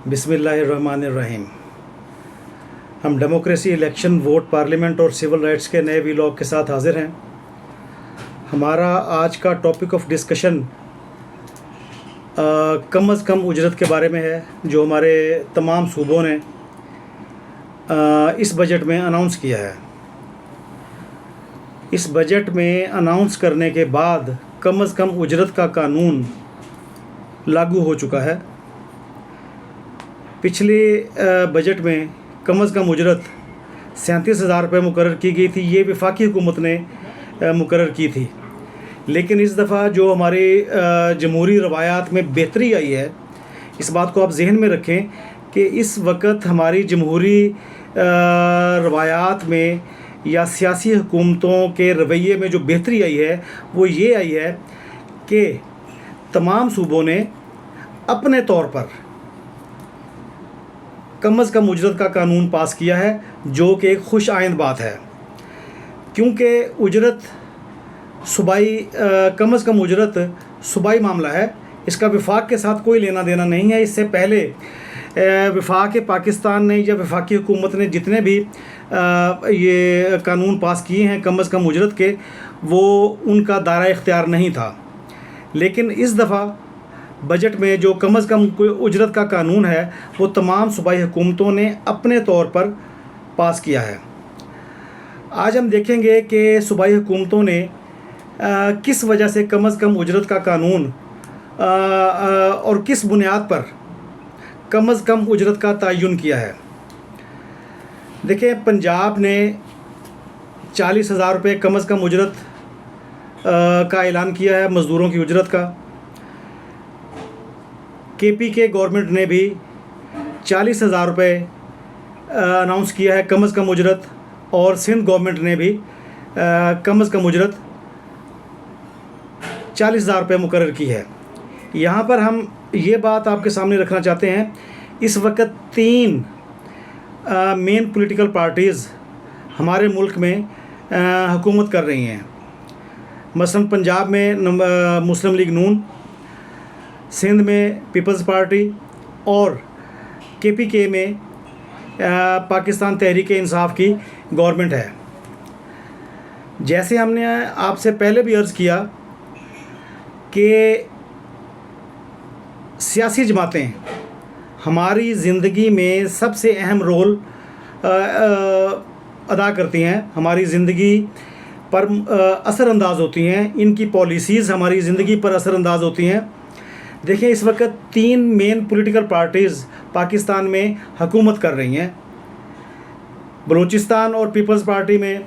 बिस्मिल्लाहिर्रहमानिर्रहीम। हम democracy, election, vote, parliament और सिविल राइट्स के नए वीलॉग के साथ हाजिर हैं। हमारा आज का टॉपिक ऑफ डिस्कशन कम अज़ कम उजरत के बारे में है, जो हमारे तमाम सूबों ने इस बजट में अनाउंस किया है। इस बजट में अनाउंस करने के बाद कम अज़ कम उजरत का कानून लागू हो चुका है। पिछले बजट में कम अज़ कम उजरत 37,000 रुपये मुकर्रर की गई थी। ये वफाकी हुकूमत ने मुकर्रर की थी, लेकिन इस दफ़ा जो हमारी जमहूरी रवायात में बेहतरी आई है, इस बात को आप जहन में रखें कि इस वक्त हमारी जमहूरी रवायात में या सियासी हुकूमतों के रवैये में जो बेहतरी आई है वो ये आई है कि तमाम सूबों ने अपने तौर पर कम अज़ कम उजरत का कानून पास किया है, जो कि एक खुश आइंद बात है। क्योंकि उजरत सूबाई कम अज़ कम उजरत सूबाई मामला है, इसका वफाक के साथ कोई लेना देना नहीं है। इससे पहले वफाक पाकिस्तान ने या वफाकी हुकूमत ने जितने भी ये कानून पास किए हैं कम अज़ कम उजरत के, वो उनका दायरा इख्तियार नहीं था। लेकिन इस दफ़ा बजट में जो कम अज़ कम उजरत का कानून है वो तमाम सूबाई हुकूमतों ने अपने तौर पर पास किया है। आज हम देखेंगे कि सूबाई हुकूमतों ने किस वजह से कम अज़ कम उजरत का कानून और किस बुनियाद पर कम अज़ कम उजरत का तयन किया है। देखिए, पंजाब ने 40,000 रुपये कम अज़ कम उजरत का ऐलान किया है, मज़दूरों की उजरत का। केपी के गवर्नमेंट ने भी 40,000 रुपये अनाउंस किया है कम अज़ कम उजरत, और सिंध गवर्नमेंट ने भी कम अज़ कम उजरत 40,000 रुपये मुकर्रर की है। यहाँ पर हम ये बात आपके सामने रखना चाहते हैं, इस वक्त 3 मेन पॉलिटिकल पार्टीज़ हमारे मुल्क में हुकूमत कर रही हैं। मसलन पंजाब में मुस्लिम लीग नून, सिंध में पीपल्स पार्टी और केपीके में पाकिस्तान तहरीक इंसाफ की गवर्नमेंट है। जैसे हमने आपसे पहले भी अर्ज़ किया कि सियासी जमातें हमारी ज़िंदगी में सबसे अहम रोल अदा करती हैं, हमारी ज़िंदगी पर असरअंदाज होती हैं, इनकी पॉलिसीज़ हमारी ज़िंदगी पर असरअंदाज होती हैं। देखिए, इस वक्त 3 मेन पॉलिटिकल पार्टीज़ पाकिस्तान में हुकूमत कर रही हैं। बलूचिस्तान और पीपल्स पार्टी में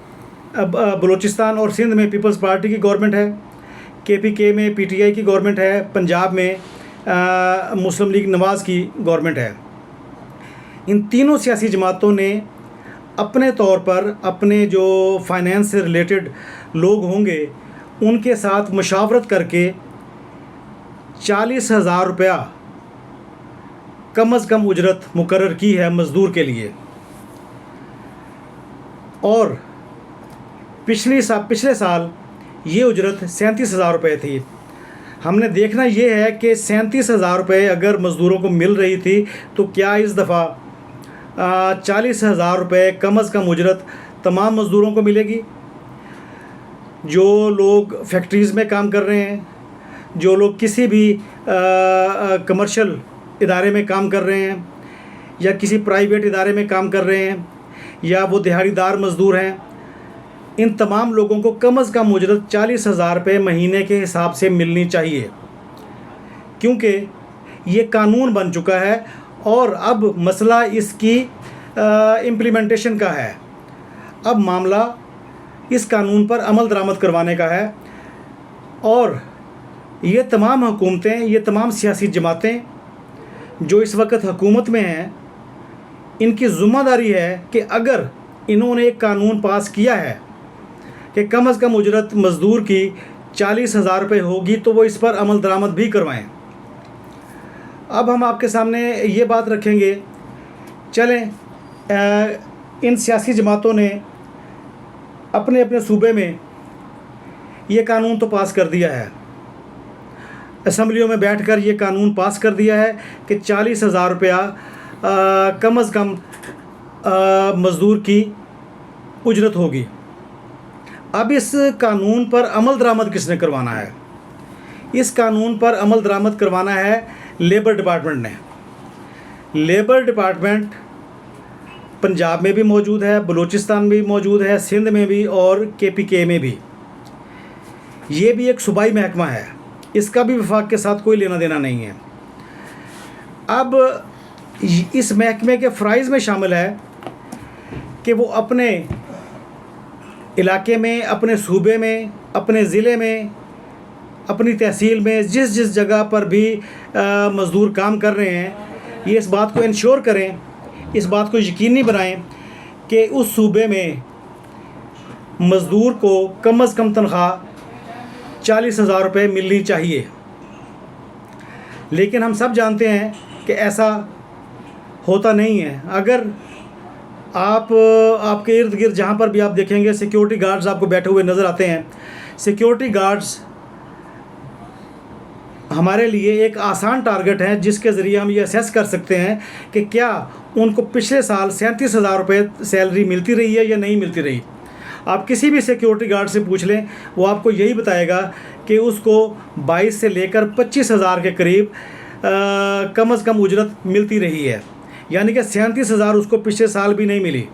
बलूचिस्तान और सिंध में पीपल्स पार्टी की गवर्नमेंट है, केपीके में पीटीआई की गवर्नमेंट है, पंजाब में मुस्लिम लीग नवाज़ की गवर्नमेंट है। इन तीनों सियासी जमातों ने अपने तौर पर अपने जो फाइनेंस से रिलेटेड लोग होंगे उनके साथ मुशावरत करके 40,000 रुपया कम अज़ कम उजरत मुकर्रर की है मज़दूर के लिए। और पिछले साल ये उजरत 37,000 रुपये थी। हमने देखना ये है कि 37,000 रुपये अगर मज़दूरों को मिल रही थी तो क्या इस दफ़ा 40,000 रुपये कम अज़ कम उजरत तमाम मज़दूरों को मिलेगी। जो लोग फैक्ट्रीज़ में काम कर रहे हैं, जो लोग किसी भी कमर्शियल इदारे में काम कर रहे हैं या किसी प्राइवेट इदारे में काम कर रहे हैं, या वो दिहाड़ीदार मज़दूर हैं, इन तमाम लोगों को कम अज़ कम उजरत 40,000 रुपये महीने के हिसाब से मिलनी चाहिए। क्योंकि ये कानून बन चुका है और अब मसला इसकी इम्प्लीमेंटेशन का है। अब मामला इस कानून पर अमल दरामद करवाने का है, और ये तमाम हुकूमतें, ये तमाम सियासी जमातें जो इस वक्त हुकूमत में हैं, इनकी ज़िम्मेदारी है कि अगर इन्होंने एक कानून पास किया है कि कम अज़ कम उजरत मज़दूर की 40,000 रुपये होगी, तो वो इस पर अमल दरामद भी करवाएं। अब हम आपके सामने ये बात रखेंगे, चलें इन सियासी जमातों ने अपने अपने सूबे में ये कानून तो पास कर दिया है, असम्बलियों में बैठकर ये कानून पास कर दिया है कि 40,000 रुपया कम अज़ कम मज़दूर की उजरत होगी। अब इस कानून पर अमल दरामद किसने करवाना है? इस कानून पर अमल दरामद करवाना है लेबर डिपार्टमेंट ने। लेबर डिपार्टमेंट पंजाब में भी मौजूद है, बलूचिस्तान में भी मौजूद है, सिंध में भी और KPK में भी। ये भी एक सूबाई महकमा है, इसका भी वफाक के साथ कोई लेना देना नहीं है। अब इस महकमे के फ़राइज़ में शामिल है कि वो अपने इलाके में, अपने सूबे में, अपने ज़िले में, अपनी तहसील में जिस जिस जगह पर भी मज़दूर काम कर रहे हैं, ये इस बात को इंश्योर करें, इस बात को यकीनी बनाएं कि उस सूबे में मज़दूर को कम अज़ कम तनख्वाह 40,000 रुपये मिलनी चाहिए। लेकिन हम सब जानते हैं कि ऐसा होता नहीं है। अगर आपके इर्द गिर्द जहाँ पर भी आप देखेंगे सिक्योरिटी गार्ड्स आपको बैठे हुए नज़र आते हैं। सिक्योरिटी गार्ड्स हमारे लिए एक आसान टारगेट है जिसके ज़रिए हम ये असेस कर सकते हैं कि क्या उनको पिछले साल 37,000 रुपये सैलरी मिलती रही है या नहीं मिलती रही। आप किसी भी सिक्योरिटी गार्ड से पूछ लें, वो आपको यही बताएगा कि उसको 22 से लेकर 25,000 के करीब कम अज़ कम उजरत मिलती रही है, यानी कि 37,000 उसको पिछले साल भी नहीं मिली।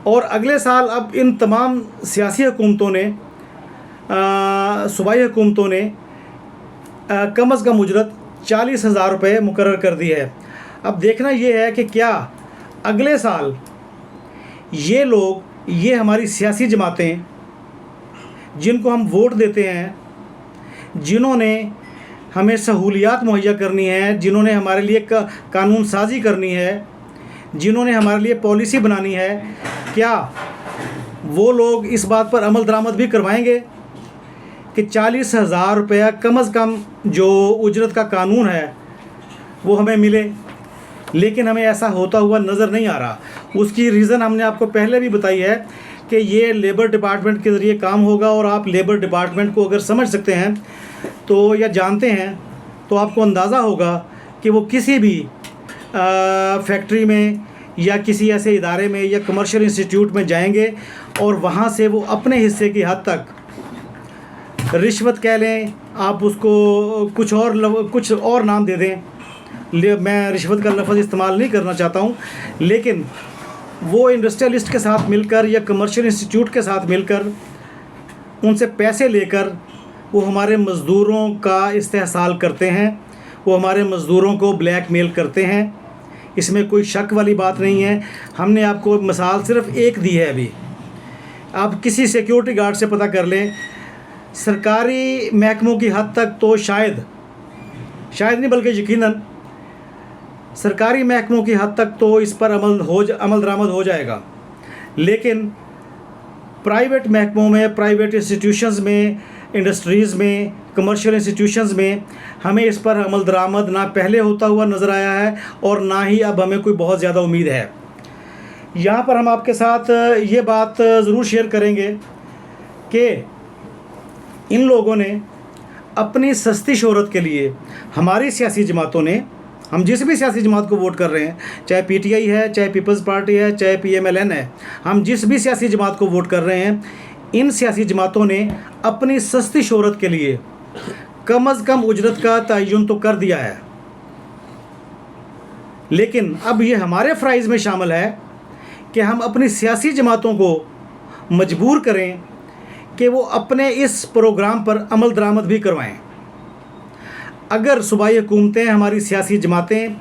और अगले साल अब इन तमाम सियासी हुकूमतों ने, सूबाई हुकूमतों ने कम अज़ कम उजरत 40,000 रुपये मुकर्रर कर दी है। अब देखना ये है कि क्या अगले साल ये लोग, ये हमारी सियासी जमातें जिनको हम वोट देते हैं, जिन्होंने हमें सहूलियात मुहैया करनी है, जिन्होंने हमारे लिए कानून साजी करनी है, जिन्होंने हमारे लिए पॉलिसी बनानी है, क्या वो लोग इस बात पर अमल दरामद भी करवाएंगे कि 40,000 रुपया कम अज़ कम जो उजरत का कानून है वो हमें मिले? लेकिन हमें ऐसा होता हुआ नज़र नहीं आ रहा। उसकी रीज़न हमने आपको पहले भी बताई है कि ये लेबर डिपार्टमेंट के ज़रिए काम होगा। और आप लेबर डिपार्टमेंट को अगर समझ सकते हैं तो, या जानते हैं तो आपको अंदाज़ा होगा कि वो किसी भी फैक्ट्री में या किसी ऐसे इदारे में या कमर्शियल इंस्टीट्यूट में जाएंगे और वहाँ से वो अपने हिस्से की हद तक रिश्वत कह लें, आप उसको कुछ और नाम दे दें, मैं रिश्वत का लफ्ज़ इस्तेमाल नहीं करना चाहता हूँ, लेकिन वो इंडस्ट्रियलिस्ट के साथ मिलकर या कमर्शियल इंस्टीट्यूट के साथ मिलकर उनसे पैसे लेकर वो हमारे मज़दूरों का इस्तेहसाल करते हैं, वो हमारे मज़दूरों को ब्लैकमेल करते हैं। इसमें कोई शक वाली बात नहीं है। हमने आपको मिसाल सिर्फ़ एक दी है। अभी आप किसी सिक्योरिटी गार्ड से पता कर लें, सरकारी महकमों की हद तक तो शायद नहीं बल्कि यकीनन सरकारी महकमों की हद तक तो इस पर अमल दरामद हो जाएगा। लेकिन प्राइवेट महकमों में, प्राइवेट इंस्टीट्यूशंस में, इंडस्ट्रीज़ में, कमर्शियल इंस्टीट्यूशंस में हमें इस पर अमल दरामद ना पहले होता हुआ नज़र आया है और ना ही अब हमें कोई बहुत ज़्यादा उम्मीद है। यहाँ पर हम आपके साथ ये बात ज़रूर शेयर करेंगे कि इन लोगों ने अपनी सस्ती शोहरत के लिए, हमारी सियासी जमातों ने, हम जिस भी सियासी जमात को वोट कर रहे हैं, चाहे PTI है, चाहे पीपल्स पार्टी है, चाहे PMLN है, हम जिस भी सियासी जमात को वोट कर रहे हैं, इन सियासी जमातों ने अपनी सस्ती शोहरत के लिए कम अज़ कम उजरत का तयन तो कर दिया है। लेकिन अब ये हमारे फ़राइज़ में शामिल है कि हम अपनी सियासी जमातों को मजबूर करें कि वो अपने इस प्रोग्राम पर अमल दरामद भी करवाएं। अगर सूबाई हुकूमतें, हमारी सियासी जमातें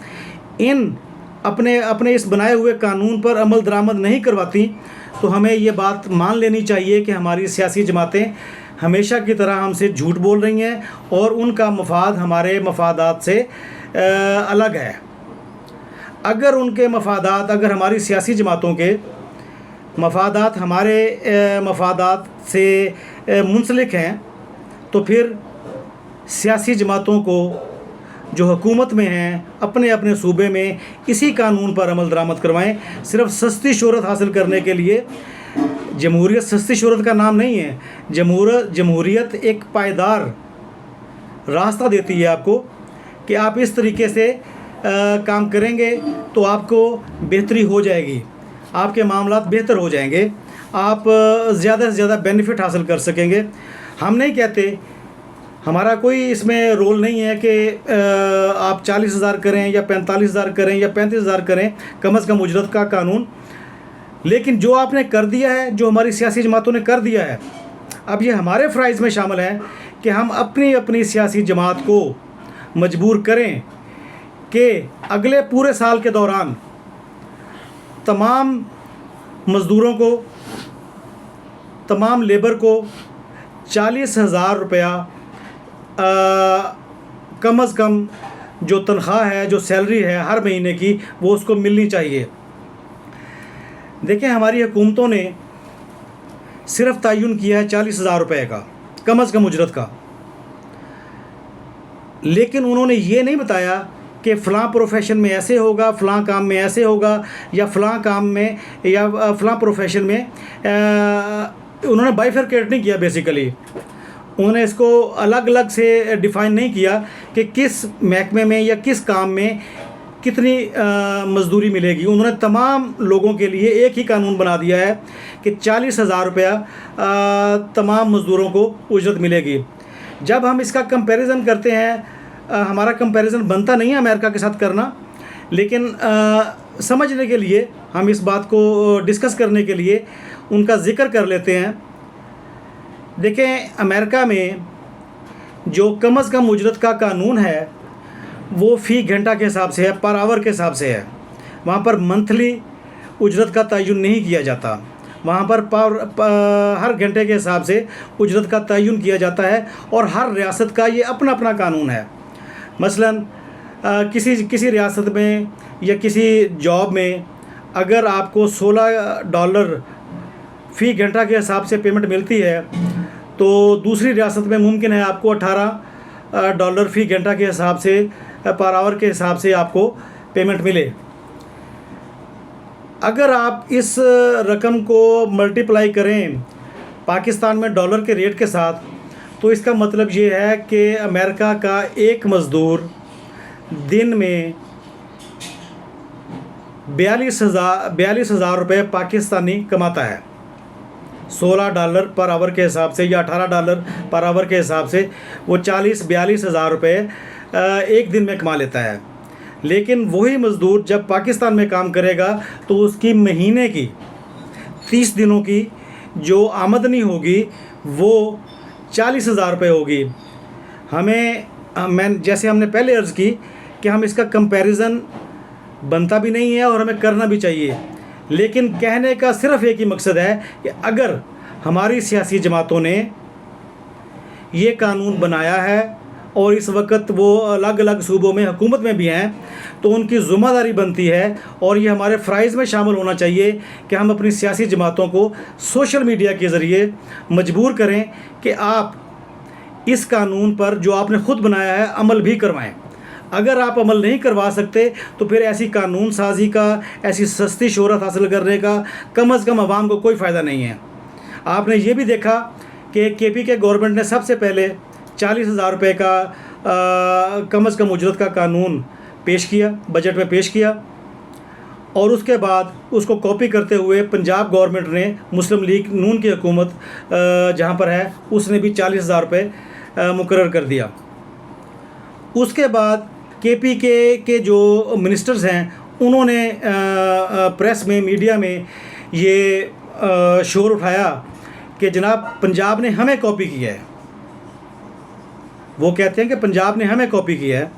अपने इस बनाए हुए कानून पर अमल दरामद नहीं करवाती तो हमें ये बात मान लेनी चाहिए कि हमारी सियासी जमातें हमेशा की तरह हमसे झूठ बोल रही हैं और उनका मफाद हमारे मफादात से अलग है। अगर उनके मफादात, अगर हमारी सियासी जमातों के मफादात हमारे मफादात से मुंसलिक हैं तो फिर सियासी जमातों को जो हुकूमत में हैं अपने अपने सूबे में इसी कानून पर अमल दरामद करवाएं। सिर्फ सस्ती शोहरत हासिल करने के लिए, जमहूरियत सस्ती शोहरत का नाम नहीं है। जमहूरियत एक पायदार रास्ता देती है आपको कि आप इस तरीके से काम करेंगे तो आपको बेहतरी हो जाएगी, आपके मामलात बेहतर हो जाएंगे, आप ज़्यादा से ज़्यादा बेनिफिट हासिल कर सकेंगे। हम नहीं कहते, हमारा कोई इसमें रोल नहीं है कि आप 40,000 करें या 45,000 करें या 35,000 करें कम से कम उजरत का कानून। लेकिन जो आपने कर दिया है, जो हमारी सियासी जमातों ने कर दिया है, अब ये हमारे फ़राइज़ में शामिल है कि हम अपनी अपनी सियासी जमात को मजबूर करें कि अगले पूरे साल के दौरान तमाम मज़दूरों को, तमाम लेबर को 40,000 रुपया कम से कम जो तनख्वाह है, जो सैलरी है हर महीने की, वो उसको मिलनी चाहिए। देखें, हमारी हुकूमतों ने सिर्फ तयन किया है 40,000 रुपये का कम से कम उजरत का, लेकिन उन्होंने ये नहीं बताया कि फ़लाँ प्रोफेशन में ऐसे होगा, फ़लाँ काम में ऐसे होगा, या फ़लाँ काम में या फ़लाँ प्रोफेशन में उन्होंने बाइफरकेट नहीं किया। बेसिकली उन्होंने इसको अलग अलग से डिफ़ाइन नहीं किया कि किस महकमे में या किस काम में कितनी मजदूरी मिलेगी। उन्होंने तमाम लोगों के लिए एक ही कानून बना दिया है कि 40,000 रुपया तमाम मज़दूरों को उजरत मिलेगी। जब हम इसका कंपैरिजन करते हैं, हमारा कंपैरिजन बनता नहीं है अमेरिका के साथ करना, लेकिन समझने के लिए, हम इस बात को डिस्कस करने के लिए उनका ज़िक्र कर लेते हैं। देखें, अमेरिका में जो कम से कम उजरत का कानून है वो फ़ी घंटा के हिसाब से है, पर आवर के हिसाब से है। वहाँ पर मंथली उजरत का तयन नहीं किया जाता, वहाँ पर हर घंटे के हिसाब से उजरत का तयन किया जाता है, और हर रियासत का ये अपना अपना कानून है। मसलन किसी रियासत में या किसी जॉब में अगर आपको $16 फ़ी घंटा के हिसाब से पेमेंट मिलती है, तो दूसरी रियासत में मुमकिन है आपको $18 फ़ी घंटा के हिसाब से, पर आवर के हिसाब से आपको पेमेंट मिले। अगर आप इस रकम को मल्टीप्लाई करें पाकिस्तान में डॉलर के रेट के साथ, तो इसका मतलब ये है कि अमेरिका का एक मज़दूर दिन में 42,000 रुपये पाकिस्तानी कमाता है। $16 पर आवर के हिसाब से या $18 पर आवर के हिसाब से वो 42,000 रुपये एक दिन में कमा लेता है। लेकिन वही मज़दूर जब पाकिस्तान में काम करेगा तो उसकी महीने की 30 दिनों की जो आमदनी होगी वो 40,000 रुपये होगी। जैसे हमने पहले अर्ज़ की कि हम इसका कंपैरिजन बनता भी नहीं है और हमें करना भी चाहिए, लेकिन कहने का सिर्फ़ एक ही मकसद है कि अगर हमारी सियासी जमातों ने ये कानून बनाया है और इस वक्त वो अलग अलग सूबों में हुकूमत में भी हैं, तो उनकी ज़िम्मेदारी बनती है, और ये हमारे फ़राइज़ में शामिल होना चाहिए कि हम अपनी सियासी जमातों को सोशल मीडिया के ज़रिए मजबूर करें कि आप इस कानून पर जो आपने ख़ुद बनाया है अमल भी करवाएं। अगर आप अमल नहीं करवा सकते तो फिर ऐसी कानून साजी का, ऐसी सस्ती शोहरत हासिल करने का कम से कम आवाम को कोई फ़ायदा नहीं है। आपने ये भी देखा कि केपी के गवर्नमेंट ने सबसे पहले 40,000 रुपये का कम से कम उजरत का कानून पेश किया, बजट में पेश किया, और उसके बाद उसको कॉपी करते हुए पंजाब गवर्नमेंट ने, मुस्लिम लीग नून की हुकूमत जहाँ पर है, उसने भी 40,000 रुपये मुकर्रर कर दिया। उसके बाद केपी के जो मिनिस्टर्स हैं उन्होंने प्रेस में, मीडिया में ये शोर उठाया कि जनाब पंजाब ने हमें कॉपी किया है। वो कहते हैं कि पंजाब ने हमें कॉपी किया है।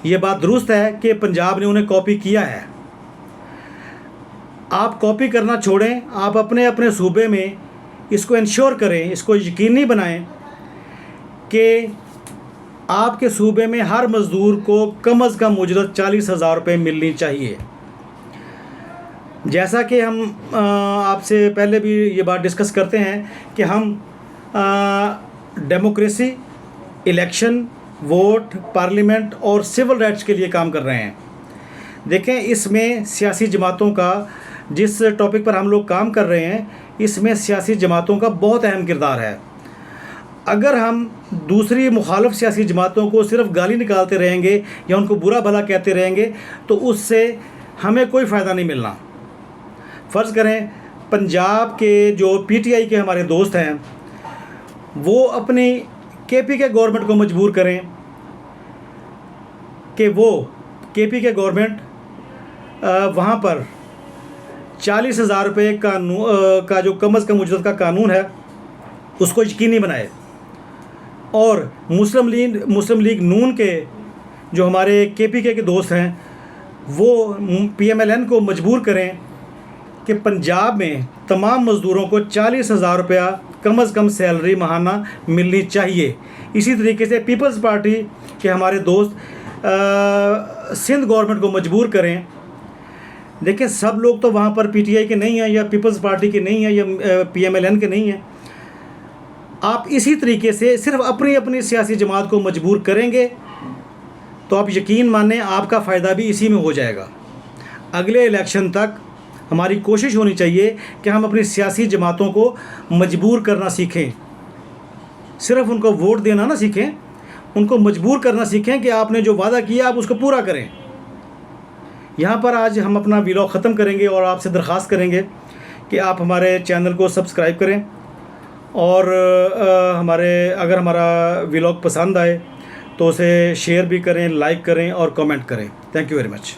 ये बात दुरुस्त है कि पंजाब ने उन्हें कॉपी किया है। आप कॉपी करना छोड़ें, आप अपने अपने सूबे में इसको इंश्योर करें, इसको यकीनी बनाएं कि आपके सूबे में हर मज़दूर को कम से कम उजरत 40,000 रुपये मिलनी चाहिए। जैसा कि हम आपसे पहले भी ये बात डिस्कस करते हैं कि हम डेमोक्रेसी, इलेक्शन, वोट, पार्लियामेंट और सिविल राइट्स के लिए काम कर रहे हैं। देखें, इसमें सियासी जमातों का, जिस टॉपिक पर हम लोग काम कर रहे हैं, इसमें सियासी जमातों का बहुत अहम किरदार है। अगर हम दूसरी मुखालिफ सियासी जमातों को सिर्फ गाली निकालते रहेंगे या उनको बुरा भला कहते रहेंगे तो उससे हमें कोई फ़ायदा नहीं मिलना। फ़र्ज़ करें पंजाब के जो पीटीआई के हमारे दोस्त हैं वो अपनी केपी के गवर्नमेंट को मजबूर करें कि वो केपी के गवर्नमेंट वहाँ पर 40,000 रुपये का जो कम अज़ कम उजरत का कानून है उसको यकीनी बनाए, और मुस्लिम लीग नून के जो हमारे केपीके के दोस्त हैं वो पीएमएलएन को मजबूर करें कि पंजाब में तमाम मज़दूरों को 40,000 रुपया कम अज़ कम सैलरी माहाना मिलनी चाहिए। इसी तरीके से पीपल्स पार्टी के हमारे दोस्त सिंध गवर्नमेंट को मजबूर करें। देखिए सब लोग तो वहाँ पर पीटीआई के नहीं हैं या पीपल्स पार्टी के नहीं हैं या पीएमएलएन के नहीं हैं। आप इसी तरीके से सिर्फ अपनी अपनी सियासी जमात को मजबूर करेंगे तो आप यकीन मानें आपका फ़ायदा भी इसी में हो जाएगा। अगले इलेक्शन तक हमारी कोशिश होनी चाहिए कि हम अपनी सियासी जमातों को मजबूर करना सीखें, सिर्फ उनको वोट देना ना सीखें, उनको मजबूर करना सीखें कि आपने जो वादा किया आप उसको पूरा करें। यहाँ पर आज हम अपना व्लॉग ख़त्म करेंगे और आपसे दरख्वास्त करेंगे कि आप हमारे चैनल को सब्सक्राइब करें और अगर हमारा व्लॉग पसंद आए तो उसे शेयर भी करें, लाइक करें और कमेंट करें। Thank you very much.